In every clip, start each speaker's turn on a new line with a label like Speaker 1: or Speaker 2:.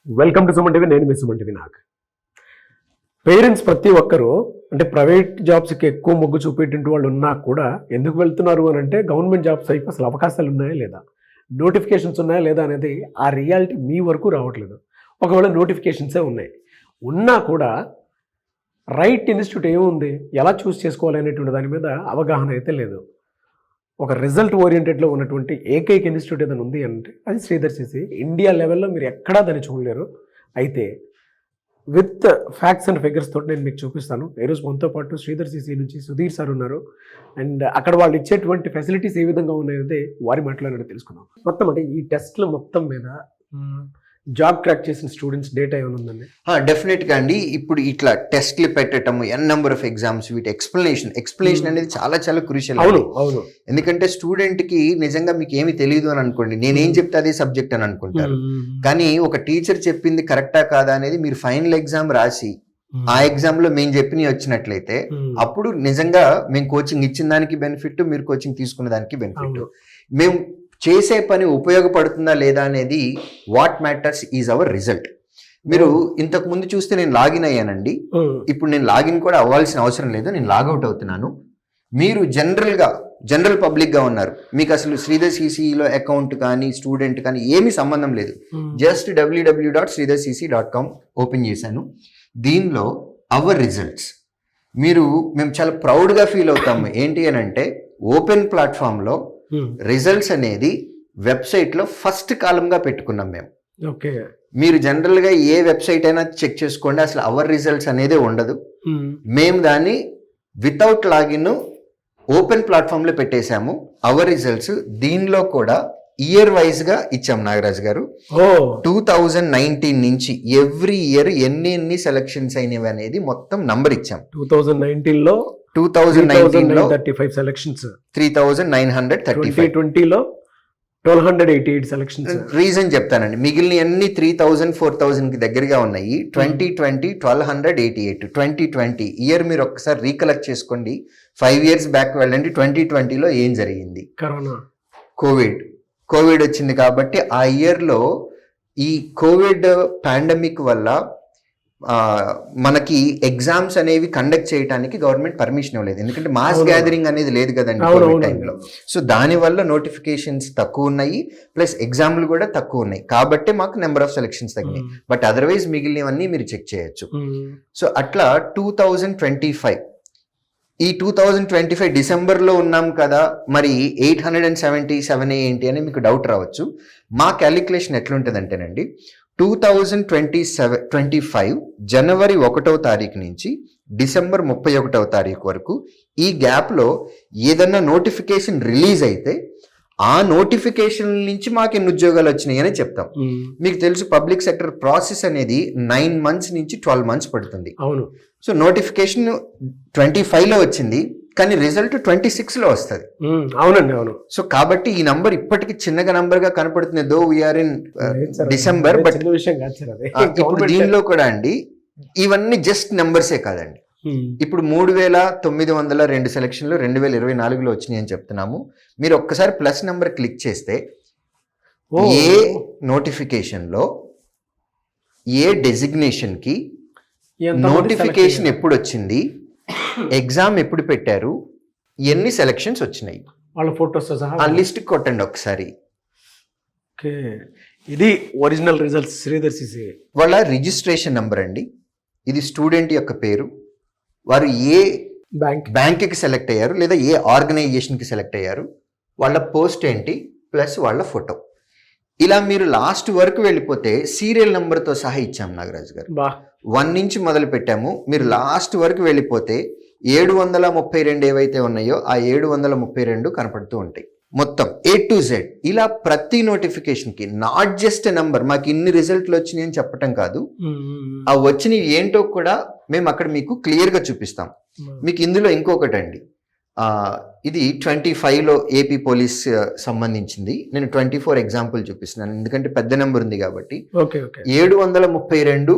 Speaker 1: Welcome to Suman TV. నేను మీ Suman TV. నాకు parents ప్రతి ఒక్కరూ అంటే ప్రైవేట్ జాబ్స్కి ఎక్కువ మొగ్గు చూపేటువంటి వాళ్ళు ఉన్నా కూడా ఎందుకు వెళ్తున్నారు అని అంటే గవర్నమెంట్ జాబ్స్ వైపు అసలు అవకాశాలు ఉన్నాయా లేదా, నోటిఫికేషన్స్ ఉన్నాయా లేదా అనేది ఆ రియాలిటీ మీ వరకు రావట్లేదు. ఒకవేళ నోటిఫికేషన్సే ఉన్నాయి, ఉన్నా కూడా రైట్ ఇన్స్టిట్యూట్ ఏముంది, ఎలా చూస్ చేసుకోవాలి అనేటువంటి దాని మీద అవగాహన అయితే లేదు. ఒక రిజల్ట్ ఓరియంటెడ్లో ఉన్నటువంటి ఏకైక ఇన్స్టిట్యూట్ ఏదైనా ఉంది అంటే అది శ్రీధర్ సిసి. ఇండియా లెవెల్లో మీరు ఎక్కడా దాన్ని చూడలేరు. అయితే విత్ ఫ్యాక్ట్స్ అండ్ ఫిగర్స్ తోటి నేను మీకు చూపిస్తాను. ఈరోజు మనతో పాటు శ్రీధర్ సిసి నుంచి సుధీర్ సార్ ఉన్నారు. అండ్ అక్కడ వాళ్ళు ఇచ్చేటువంటి ఫెసిలిటీస్ ఏ విధంగా ఉన్నాయో వారి మాటలో తెలుసుకుందాం. మొత్తం అంటే ఈ టెస్ట్లు మొత్తం మీద జాబ్ క్రాక్ చేసిన స్టూడెంట్స్ డేటా ఏమైనా ఉందండి?
Speaker 2: డెఫినెట్గా అండి. ఇప్పుడు ఇట్లా టెస్ట్లు పెట్టడం, ఎన్ నెంబర్ ఆఫ్ ఎగ్జామ్స్, వీటి ఎక్స్ప్లెనేషన్ అనేది చాలా చాలా క్రూషియల్.
Speaker 1: అవును.
Speaker 2: ఎందుకంటే స్టూడెంట్ కి నిజంగా మీకు ఏమి తెలియదు అని అనుకోండి, నేనేం చెప్తే అదే సబ్జెక్ట్ అని అనుకుంటారు. కానీ ఒక టీచర్ చెప్పింది కరెక్టా కాదా అనేది మీరు ఫైనల్ ఎగ్జామ్ రాసి ఆ ఎగ్జామ్ లో మేము చెప్పినవి వచ్చినట్లయితే అప్పుడు నిజంగా మేము కోచింగ్ ఇచ్చిన దానికి బెనిఫిట్, మీరు కోచింగ్ తీసుకున్న దానికి బెనిఫిట్. మేము చేసే పని ఉపయోగపడుతుందా లేదా అనేది what matters is our result. మీరు ఇంతకు ముందు చూస్తే నేను లాగిన్ అయ్యానండి, ఇప్పుడు నేను లాగిన్ కూడా అవ్వాల్సిన అవసరం లేదు, నేను లాగౌట్ అవుతున్నాను. మీరు జనరల్ పబ్లిక్ గా ఉన్నారు, మీకు అసలు శ్రీధర్ సిసిలో అకౌంట్ కానీ స్టూడెంట్ కానీ ఏమీ సంబంధం లేదు. జస్ట్ www.sridharcc.com ఓపెన్ చేశాను. దీనిలో అవర్ రిజల్ట్స్ మేము చాలా ప్రౌడ్గా ఫీల్ అవుతాము. ఏంటి అని అంటే ఓపెన్ ప్లాట్ఫామ్లో రిజల్ట్స్ అనేది వెబ్సైట్ లో ఫస్ట్ కాలం గా పెట్టుకున్నాం మేము.
Speaker 1: ఓకే,
Speaker 2: మీరు జనరల్ గా ఏ వెబ్సైట్ అయినా చెక్ చేసుకోండి, అసలు అవర్ రిజల్ట్స్ అనేది ఉండదు. మేము దాన్ని వితౌట్ లాగిన్ ఓపెన్ ప్లాట్ఫామ్ లో పెట్టేశాము. అవర్ రిజల్ట్స్ దీనిలో కూడా ఇయర్ వైజ్ గా ఇచ్చాం నాగరాజ్ గారు. 2019 నుంచి ఎవ్రీ ఇయర్ ఎన్ని సెలక్షన్స్ అయినవి అనేది మొత్తం నంబర్ ఇచ్చాం.
Speaker 1: 2019లో
Speaker 2: 35
Speaker 1: సెలక్షన్స్,
Speaker 2: 3935,
Speaker 1: 2020లో 1288 సెలక్షన్స్.
Speaker 2: రీజన్ చెప్తానండి, మిగిలిన అన్ని 3000 4000 కి దగ్గరగా ఉన్నాయి. 2020 1288. 2020 ఇయర్ మీరు ఒక్కసారి రీకలెక్ట్ చేసుకోండి, 5 years బ్యాక్ వెళ్ళండి. 2020లో ఏం జరిగింది?
Speaker 1: కరోనా,
Speaker 2: కోవిడ్ వచ్చింది. కాబట్టి ఆ ఇయర్లో ఈ కోవిడ్ పాండమిక్ వల్ల మనకి ఎగ్జామ్స్ అనేవి కండక్ట్ చేయడానికి గవర్నమెంట్ పర్మిషన్ ఇవ్వలేదు, ఎందుకంటే మాస్ గ్యాదరింగ్ అనేది లేదు కదండి కోవిడ్ టైంలో. సో దానివల్ల నోటిఫికేషన్స్ తక్కువ ఉన్నాయి, ప్లస్ ఎగ్జామ్లు కూడా తక్కువ ఉన్నాయి. కాబట్టి మాకు నెంబర్ ఆఫ్ సెలక్షన్స్ తగ్గినాయి. బట్ అదర్వైజ్ మిగిలినవన్నీ మీరు చెక్ చేయొచ్చు. సో అట్లా 2025 డిసెంబర్లో ఉన్నాం కదా, మరి 877 ఏంటి అని మీకు డౌట్ రావచ్చు. మా క్యాలిక్యులేషన్ ఎట్లుంటుందంటేనండి, 2025 జనవరి 1వ తారీఖు నుంచి డిసెంబర్ 31వ తారీఖు వరకు ఈ గ్యాప్లో ఏదన్నా నోటిఫికేషన్ రిలీజ్ అయితే ఆ నోటిఫికేషన్ నుంచి మాకు ఎన్ని ఉద్యోగాలు వచ్చినాయి అని చెప్తాం. మీకు తెలుసు పబ్లిక్ సెక్టర్ ప్రాసెస్ అనేది 9 months నుంచి 12 months పడుతుంది.
Speaker 1: అవును.
Speaker 2: సో నోటిఫికేషన్ 25లో వచ్చింది, కానీ రిజల్ట్ 26లో వస్తుంది.
Speaker 1: అవునండి, అవును.
Speaker 2: సో కాబట్టి ఈ నంబర్ ఇప్పటికి చిన్నగా నంబర్ గా కనపడుతుంది, దో వీఆర్ ఇన్ డిసెంబర్. బట్ ఇప్పుడు దీనిలో కూడా అండి ఇవన్నీ జస్ట్ నెంబర్సే కాదండి. ఇప్పుడు 3902 సెలక్షన్లు 2024లో వచ్చినాయి అని చెప్తున్నాము. మీరు ఒక్కసారి ప్లస్ నెంబర్ క్లిక్ చేస్తే ఏ నోటిఫికేషన్ లో ఏ డెసిగ్నేషన్ కి నోటిఫికేషన్ ఎప్పుడు వచ్చింది, ఎగ్జామ్ ఎప్పుడు పెట్టారు, ఎన్ని సెలక్షన్స్ వచ్చినాయి,
Speaker 1: వాళ్ళ ఫోటోస్
Speaker 2: ఆ లిస్ట్ కొట్టండి ఒకసారి.
Speaker 1: ఇది ఒరిజినల్ రిజల్ట్స్ శ్రీధర్ సిసి.
Speaker 2: వాళ్ళ రిజిస్ట్రేషన్ నెంబర్ అండి, ఇది స్టూడెంట్ యొక్క పేరు, వారు ఏ బ్యాంక్కి సెలెక్ట్ అయ్యారు లేదా ఏ ఆర్గనైజేషన్కి సెలెక్ట్ అయ్యారు, వాళ్ళ పోస్ట్ ఏంటి, ప్లస్ వాళ్ళ ఫోటో. ఇలా మీరు లాస్ట్ వరకు వెళ్ళిపోతే సీరియల్ నెంబర్తో సహా ఇచ్చాం నాగరాజ్ గారు. 1 నుంచి మొదలు పెట్టాము. మీరు లాస్ట్ వరకు వెళ్ళిపోతే 732 ఏవైతే ఉన్నాయో ఆ 732 కనపడుతూ ఉంటాయి మొత్తం A to Z. ఇలా ప్రతి నోటిఫికేషన్ కి నాట్ జస్ట్ నెంబర్, మాకు ఇన్ని రిజల్ట్లు వచ్చినాయి అని చెప్పటం కాదు, ఆ వచ్చినవి ఏంటో కూడా మేము అక్కడ మీకు క్లియర్ గా చూపిస్తాం. మీకు ఇందులో ఇంకొకటి అండి, ఇది 25లో ఏపీ పోలీస్ సంబంధించింది. నేను 24 ఎగ్జాంపుల్ చూపిస్తున్నాను, ఎందుకంటే పెద్ద నెంబర్ ఉంది కాబట్టి. 732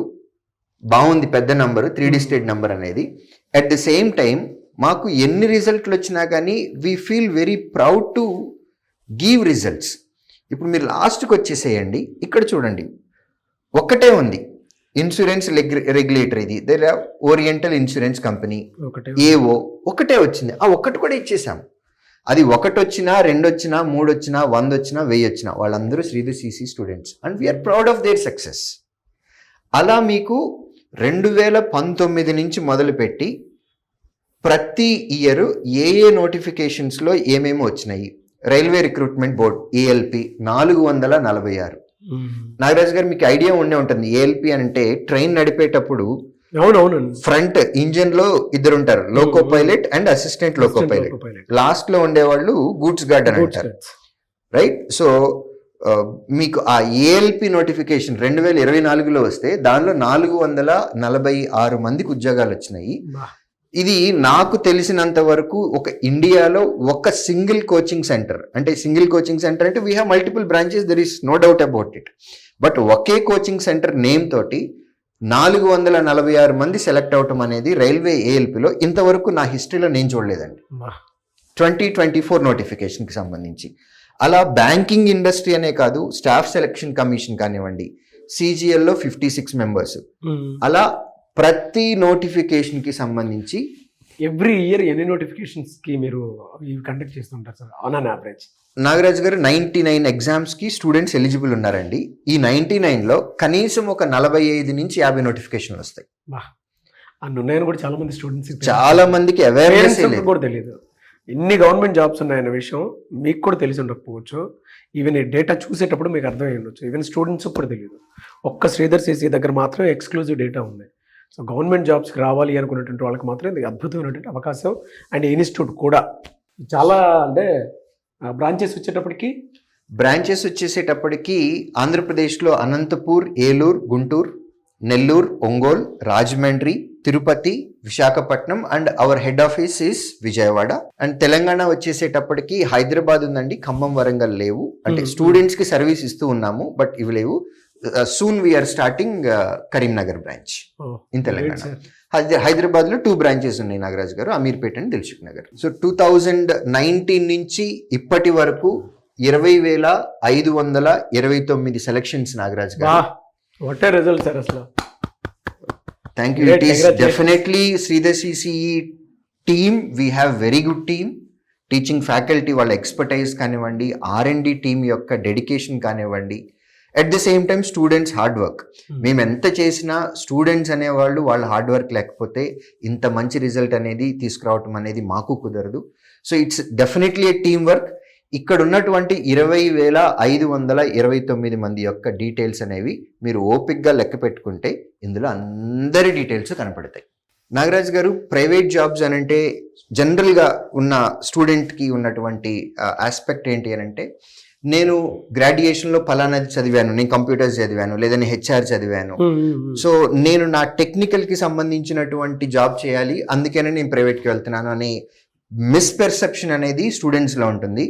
Speaker 2: బాగుంది, పెద్ద నంబర్, 3 digit నెంబర్ అనేది. అట్ ద సేమ్ టైం మాకు ఎన్ని రిజల్ట్లు వచ్చినా కానీ we feel very proud to give results. ఇప్పుడు మీరు లాస్ట్కి వచ్చేసేయండి, ఇక్కడ చూడండి ఒక్కటే ఉంది, ఇన్సూరెన్స్ రెగ్యులేటరీది, దేర్ ఓరియంటల్ ఇన్సూరెన్స్ కంపెనీ,
Speaker 1: ఒకటే
Speaker 2: ఏవో ఒకటే వచ్చింది. ఆ ఒక్కటి కూడా ఇచ్చేసాం. అది 1 వచ్చినా 2 వచ్చినా 3 వచ్చినా 100 వచ్చినా 1000 వచ్చినా వాళ్ళందరూ Sridhar CC students and we are proud of their success. అలా మీకు 2019 నుంచి మొదలుపెట్టి ప్రతి ఇయర్ ఏ నోటిఫికేషన్స్లో ఏమేమి వచ్చినాయి. Railway recruitment board ALP 446. Nagaraju గారు మీకు ఐడియా ఉండే ఉంటుంది, ఏఎల్పి అంటే ట్రైన్ నడిపేటప్పుడు
Speaker 1: అవునవును
Speaker 2: ఫ్రంట్ ఇంజిన్ లో 2 ఉంటారు, loco pilot and assistant loco pilot. Last లో ఉండేవాళ్ళు గూడ్స్ గార్డ్ అని అంటారు, రైట్? సో మీకు ఆ ఏఎల్పి నోటిఫికేషన్ 2024లో వస్తే దానిలో 446 మందికి ఉద్యోగాలు వచ్చినాయి. ఇది నాకు తెలిసినంత వరకు ఒక ఇండియాలో ఒక సింగిల్ కోచింగ్ సెంటర్, అంటే సింగిల్ కోచింగ్ సెంటర్ అంటే we have multiple branches, there is no doubt about it, but ఒకే కోచింగ్ సెంటర్ నేమ్ తోటి 446 మంది సెలెక్ట్ అవటం అనేది రైల్వే ఏఎల్పిలో ఇంతవరకు నా హిస్టరీలో నేను చూడలేదండి. 2024 నోటిఫికేషన్కి సంబంధించి. అలా బ్యాంకింగ్ ఇండస్ట్రీ అనే కాదు, స్టాఫ్ సెలక్షన్ కమిషన్ కానివ్వండి, సిజిఎల్లో 56 మెంబర్స్, అలా ప్రతి నోటిఫికేషన్కి సంబంధించి
Speaker 1: ఎవ్రీ ఇయర్ ఎన్ని నోటిఫికేషన్స్కి మీరు కండక్ట్ చేస్తుంటారు sir on an average?
Speaker 2: Nagaraju గారు 99 ఎగ్జామ్స్కి స్టూడెంట్స్ ఎలిజిబుల్ ఉన్నారండి. ఈ 99లో కనీసం ఒక 45 నుంచి 50 నోటిఫికేషన్లు వస్తాయి.
Speaker 1: అన్ని ఉన్నాయని కూడా చాలా మంది స్టూడెంట్స్,
Speaker 2: చాలా మందికి అవేర్నెస్
Speaker 1: కూడా తెలియదు ఇన్ని గవర్నమెంట్ జాబ్స్ ఉన్నాయన్న విషయం. మీకు కూడా తెలిసి ఉండకపోవచ్చు, ఈవెన్ ఈ డేటా చూసేటప్పుడు మీకు అర్థమై ఉండొచ్చు, ఈవెన్ స్టూడెంట్స్ కూడా తెలియదు. ఒక్క శ్రీధర్ సిసి దగ్గర మాత్రం ఎక్స్క్లూజివ్ డేటా ఉంది. సో గవర్నమెంట్ జాబ్స్కి రావాలి అనుకున్నటువంటి వాళ్ళకి మాత్రం ఇది అద్భుతమైనటువంటి అవకాశం. అండ్ ఇన్స్టిట్యూట్ కూడా చాలా, అంటే బ్రాంచెస్
Speaker 2: వచ్చేసేటప్పటికి ఆంధ్రప్రదేశ్లో Anantapur, Eluru, Guntur, Nellore, Ongole, Rajahmundry, Tirupati, Visakhapatnam and our head office is Vijayawada. And Telangana వచ్చేసేటప్పటికి హైదరాబాద్ ఉందండి, ఖమ్మం, వరంగల్ లేవు. అంటే స్టూడెంట్స్కి సర్వీస్ ఇస్తూ ఉన్నాము, బట్ ఇవి లేవు. Soon we are starting Karimnagar branch in Telangana. Hyderabad లో 2 బ్రాంచెస్ ఉన్నాయి Nagaraju garu, Ameerpet and Dilsukhnagar. So 2019 నుంచి ఇప్పటి వరకు 20,529 selections Nagaraju garu.
Speaker 1: What a result sir అసలు.
Speaker 2: Thank you. It is definitely Sridhar CC team, we have very good team. Teaching faculty వాళ్ళ ఎక్స్పర్టైజ్ కానివ్వండి, R&D టీమ్ యొక్క dedication కానివ్వండి, at the same time students hard work. మేము ఎంత చేసినా స్టూడెంట్స్ అనేవాళ్ళు వాళ్ళ హార్డ్ వర్క్ లేకపోతే ఇంత మంచి రిజల్ట్ అనేది తీసుకురావటం అనేది మాకు కుదరదు. So it's definitely A team work. ఇక్కడ ఉన్నటువంటి 20,529 మంది యొక్క డీటెయిల్స్ అనేవి మీరు ఓపిక్గా లెక్క పెట్టుకుంటే ఇందులో అందరి డీటెయిల్స్ కనపడతాయి. నాగరాజ్ గారు, ప్రైవేట్ జాబ్స్ అనంటే జనరల్గా ఉన్న స్టూడెంట్కి ఉన్నటువంటి ఆస్పెక్ట్ ఏంటి అని అంటే, నేను గ్రాడ్యుయేషన్లో ఫలానాది చదివాను, నేను కంప్యూటర్స్ చదివాను, లేదని HR చదివాను, సో నేను నా టెక్నికల్కి సంబంధించినటువంటి జాబ్ చేయాలి, అందుకనే నేను ప్రైవేట్కి వెళ్తున్నాను అనే మిస్పెర్సెప్షన్ అనేది స్టూడెంట్స్లో ఉంటుంది.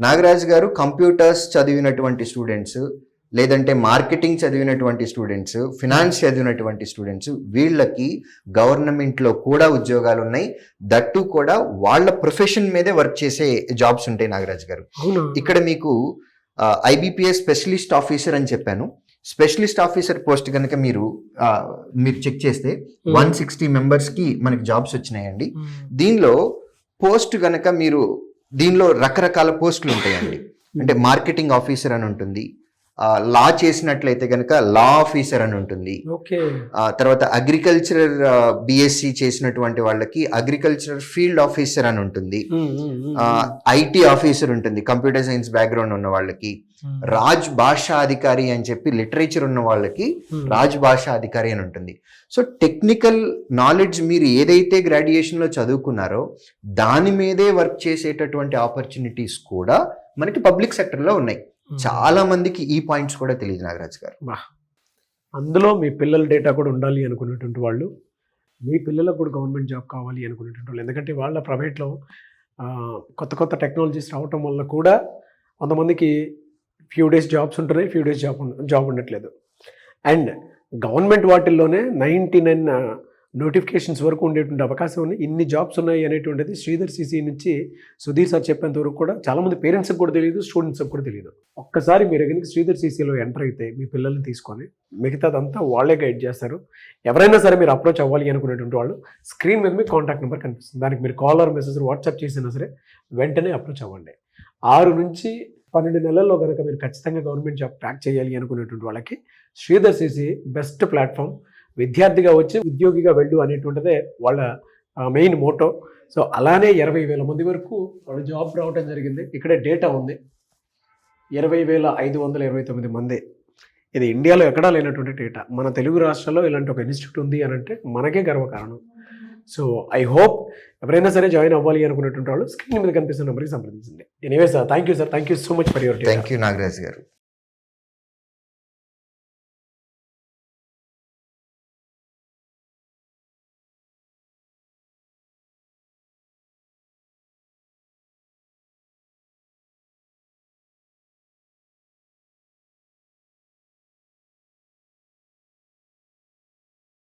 Speaker 2: నాగరాజ్ గారు, కంప్యూటర్స్ చదివినటువంటి స్టూడెంట్స్, లేదంటే మార్కెటింగ్ చదివినటువంటి స్టూడెంట్స్, ఫినాన్స్ చదివినటువంటి స్టూడెంట్స్, వీళ్ళకి గవర్నమెంట్లో కూడా ఉద్యోగాలు ఉన్నాయి. దట్టు కూడా వాళ్ళ ప్రొఫెషన్ మీదే వర్క్ చేసే జాబ్స్ ఉంటాయి నాగరాజ్ గారు. ఇక్కడ మీకు IBPS స్పెషలిస్ట్ ఆఫీసర్ అని చెప్పాను. స్పెషలిస్ట్ ఆఫీసర్ పోస్ట్ కనుక మీరు చెక్ చేస్తే 160 మెంబర్స్కి మనకి జాబ్స్ వచ్చినాయండి. దీనిలో పోస్ట్ కనుక మీరు, దీనిలో రకరకాల పోస్టులు ఉంటాయండి. అంటే మార్కెటింగ్ ఆఫీసర్ అని ఉంటుంది, లా చేసినట్లయితే కనుక లా ఆఫీసర్ అని ఉంటుంది, తర్వాత అగ్రికల్చరల్ BSc చేసినటువంటి వాళ్ళకి అగ్రికల్చరల్ ఫీల్డ్ ఆఫీసర్ అని ఉంటుంది, IT ఆఫీసర్ ఉంటుంది కంప్యూటర్ సైన్స్ బ్యాక్గ్రౌండ్ ఉన్న వాళ్ళకి, రాజ్ భాషా అధికారి అని చెప్పి లిటరేచర్ ఉన్న వాళ్ళకి రాజ్ భాషా అధికారి అని ఉంటుంది. సో టెక్నికల్ నాలెడ్జ్ మీరు ఏదైతే గ్రాడ్యుయేషన్లో చదువుకున్నారో దాని మీదే వర్క్ చేసేటటువంటి ఆపర్చునిటీస్ కూడా మనకి పబ్లిక్ సెక్టర్లో ఉన్నాయి. చాలా మందికి ఈ పాయింట్స్ కూడా తెలియదు నాగరాజ్ గారు.
Speaker 1: అందులో మీ పిల్లల డేటా కూడా ఉండాలి అనుకునేటువంటి వాళ్ళు, మీ పిల్లలకు కూడా గవర్నమెంట్ జాబ్ కావాలి అనుకునేటువంటి వాళ్ళు, ఎందుకంటే వాళ్ళ ప్రైవేట్లో కొత్త కొత్త టెక్నాలజీస్ రావటం వల్ల కూడా కొంతమందికి ఫ్యూ డేస్ జాబ్స్ ఉంటున్నాయి, ఫ్యూ డేస్ జాబ్ ఉండట్లేదు. అండ్ గవర్నమెంట్ వాటిల్లోనే 99 నోటిఫికేషన్స్ వరకు ఉండేటువంటి అవకాశం ఉంది. ఇన్ని జాబ్స్ ఉన్నాయి అనేటువంటిది శ్రీధర్ సిసి నుంచి సుధీర్ సార్ చెప్పేంత వరకు కూడా చాలామంది పేరెంట్స్కి కూడా తెలియదు, స్టూడెంట్స్కి కూడా తెలియదు. ఒక్కసారి మీరు కనుక శ్రీధర్ సిసిలో ఎంటర్ అయితే మీ పిల్లల్ని తీసుకొని మిగతాదంతా వాళ్ళే గైడ్ చేస్తారు. ఎవరైనా సరే మీరు అప్రోచ్ అవ్వాలి అనుకునేటువంటి వాళ్ళు స్క్రీన్ మీద మీకు కాంటాక్ట్ నెంబర్ కనిపిస్తుంది. దానికి మీరు కాల్ ఆర్ మెసేజ్ వాట్సాప్ చేసినా సరే వెంటనే అప్రోచ్ అవ్వండి. 6 నుంచి 12 నెలల్లో కనుక మీరు ఖచ్చితంగా గవర్నమెంట్ జాబ్ క్రాక్ చేయాలి అనుకునేటువంటి వాళ్ళకి శ్రీధర్ సిసి బెస్ట్ ప్లాట్ఫామ్. విద్యార్థిగా వచ్చి ఉద్యోగిగా వెళ్ళు అనేటువంటిదే వాళ్ళ మెయిన్ మోటో. సో అలానే 20,000 మంది వరకు వాళ్ళ జాబ్ రావడం జరిగింది. ఇక్కడే డేటా ఉంది, 20,529 మంది. ఇది ఇండియాలో ఎక్కడా లేనటువంటి డేటా. మన తెలుగు రాష్ట్రాల్లో ఇలాంటి ఒక ఇన్స్టిట్యూట్ ఉంది అని అంటే మనకే గర్వకారణం. సో ఐ హోప్ ఎవరైనా సరే జాయిన్ అవ్వాలి అనుకునేటువంటి వాళ్ళు స్క్రీన్ మీద కనిపిస్తున్న నెంబర్కి సంప్రదించండి. Anyway sir, thank you sir, thank you so much for your.
Speaker 2: Thank you Nagaraj గారు.